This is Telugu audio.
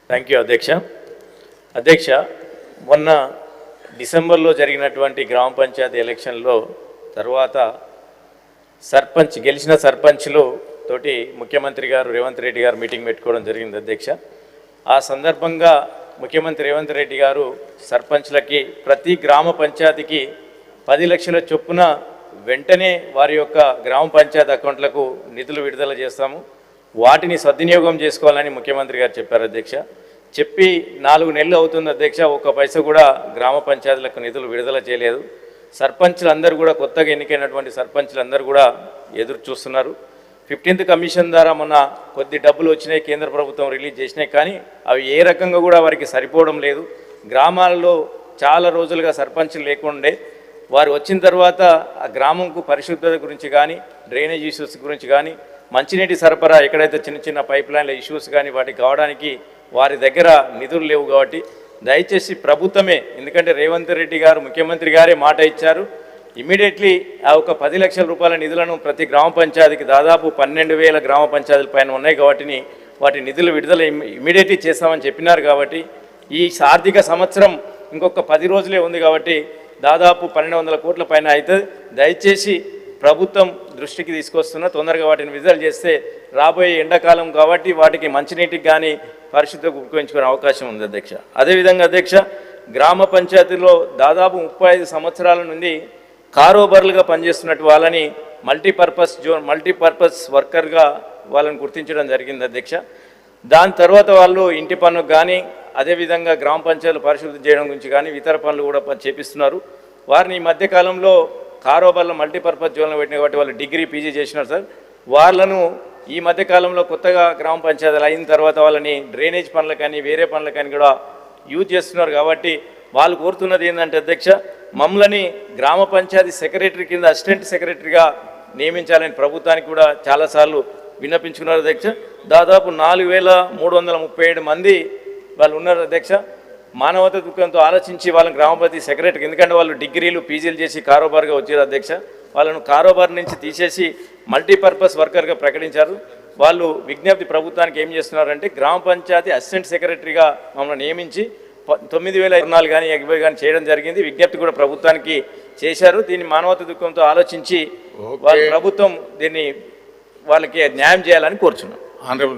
థ్యాంక్ యూ అధ్యక్ష. అధ్యక్ష, మొన్న డిసెంబర్లో జరిగినటువంటి గ్రామ పంచాయతీ ఎలక్షన్లో తర్వాత గెలిచిన సర్పంచ్లు తోటి ముఖ్యమంత్రి గారు రేవంత్ రెడ్డి గారు మీటింగ్ పెట్టుకోవడం జరిగింది అధ్యక్ష. ఆ సందర్భంగా ముఖ్యమంత్రి రేవంత్ రెడ్డి గారు సర్పంచ్లకి ప్రతి గ్రామ పంచాయతీకి 10 లక్షల చొప్పున వెంటనే వారి యొక్క గ్రామ పంచాయతీ అకౌంట్లకు నిధులు విడుదల చేస్తాము, వాటిని సద్వినియోగం చేసుకోవాలని ముఖ్యమంత్రి గారు చెప్పారు అధ్యక్ష. చెప్పి 4 నెలలు అవుతుంది అధ్యక్ష, ఒక్క పైసా కూడా గ్రామ పంచాయతీలకు నిధులు విడుదల చేయలేదు. సర్పంచ్లందరూ కూడా కొత్తగా ఎన్నికైనటువంటి సర్పంచ్లందరూ కూడా ఎదురు చూస్తున్నారు. 15th కమిషన్ ద్వారా మొన్న కొద్ది డబ్బులు వచ్చినాయి, కేంద్ర ప్రభుత్వం రిలీజ్ చేసినాయి, కానీ అవి ఏ రకంగా కూడా వారికి సరిపోవడం లేదు. గ్రామాల్లో చాలా రోజులుగా సర్పంచ్లు లేకుండే వారు వచ్చిన తర్వాత ఆ గ్రామంకు పరిశుభ్రత గురించి కానీ, డ్రైనేజ్ ఇష్యూస్ గురించి కానీ, మంచినీటి సరఫరా ఎక్కడైతే చిన్న చిన్న పైప్ లైన్ల ఇష్యూస్ కానీ వాటికి కావడానికి వారి దగ్గర నిధులు లేవు. కాబట్టి దయచేసి ప్రభుత్వమే, ఎందుకంటే రేవంత్ రెడ్డి గారు ముఖ్యమంత్రి గారే మాట ఇచ్చారు, ఇమీడియట్లీ ఆ ఒక 10 లక్షల రూపాయల నిధులను ప్రతి గ్రామ పంచాయతీకి దాదాపు 12,000 గ్రామ పంచాయతీల పైన ఉన్నాయి కాబట్టి వాటి నిధులు విడుదల ఇమీడియట్లీ చేస్తామని చెప్పినారు. కాబట్టి ఈ ఆర్థిక సంవత్సరం ఇంకొక 10 రోజులే ఉంది కాబట్టి దాదాపు 1,200 కోట్ల పైన అయితే దయచేసి ప్రభుత్వం దృష్టికి తీసుకొస్తున్న తొందరగా వాటిని విడుదల చేస్తే రాబోయే ఎండాకాలం కాబట్టి వాటికి మంచినీటికి కానీ పరిశుద్ధంగా ఉపయోగించుకునే అవకాశం ఉంది అధ్యక్ష. అదేవిధంగా అధ్యక్ష, గ్రామ పంచాయతీలో దాదాపు 35 సంవత్సరాల నుండి కారోబార్లుగా పనిచేస్తున్నట్టు వాళ్ళని మల్టీపర్పస్ వర్కర్గా వాళ్ళని గుర్తించడం జరిగింది అధ్యక్ష. దాని తర్వాత వాళ్ళు ఇంటి పన్నుకు కానీ అదేవిధంగా గ్రామ పంచాయతీలు పరిశుభ్రం చేయడం గురించి కానీ ఇతర పనులు కూడా చేపిస్తున్నారు. వారిని ఈ మధ్యకాలంలో కారోబార్లో మల్టీపర్పస్ జోన్లో పెట్టిన కాబట్టి వాళ్ళు డిగ్రీ పీజీ చేసినారు సార్. వాళ్ళను ఈ మధ్యకాలంలో కొత్తగా గ్రామ పంచాయతీలు అయిన తర్వాత వాళ్ళని డ్రైనేజ్ పనులకని వేరే పనులకని కూడా యూజ్ చేస్తున్నారు. కాబట్టి వాళ్ళు కోరుతున్నది ఏంటంటే అధ్యక్ష, మమ్మల్ని గ్రామ పంచాయతీ సెక్రటరీ కింద అసిస్టెంట్ సెక్రటరీగా నియమించాలని ప్రభుత్వానికి కూడా చాలాసార్లు విన్నపించుకున్నారు అధ్యక్ష. దాదాపు 4,337 మంది వాళ్ళు ఉన్నారు అధ్యక్ష. మానవతా దృక్పథంతో ఆలోచించి వాళ్ళని గ్రామ పంచాయతీ సెక్రటరీ, ఎందుకంటే వాళ్ళు డిగ్రీలు పీజీలు చేసి కారోబార్గా వచ్చారు అధ్యక్ష, వాళ్ళను కారోబార్ నుంచి తీసేసి మల్టీపర్పస్ వర్కర్గా ప్రకటించారు. వాళ్ళు విజ్ఞప్తి ప్రభుత్వానికి ఏం చేస్తున్నారంటే గ్రామ పంచాయతీ అసిస్టెంట్ సెక్రటరీగా మమ్మల్ని నియమించి 9,024 కానీ 50 కానీ చేయడం జరిగింది. విజ్ఞప్తి కూడా ప్రభుత్వానికి చేశారు. దీన్ని మానవతా దృక్పథంతో ఆలోచించి వాళ్ళ ప్రభుత్వం దీన్ని వాళ్ళకి న్యాయం చేయాలని కోరుచున్నాం.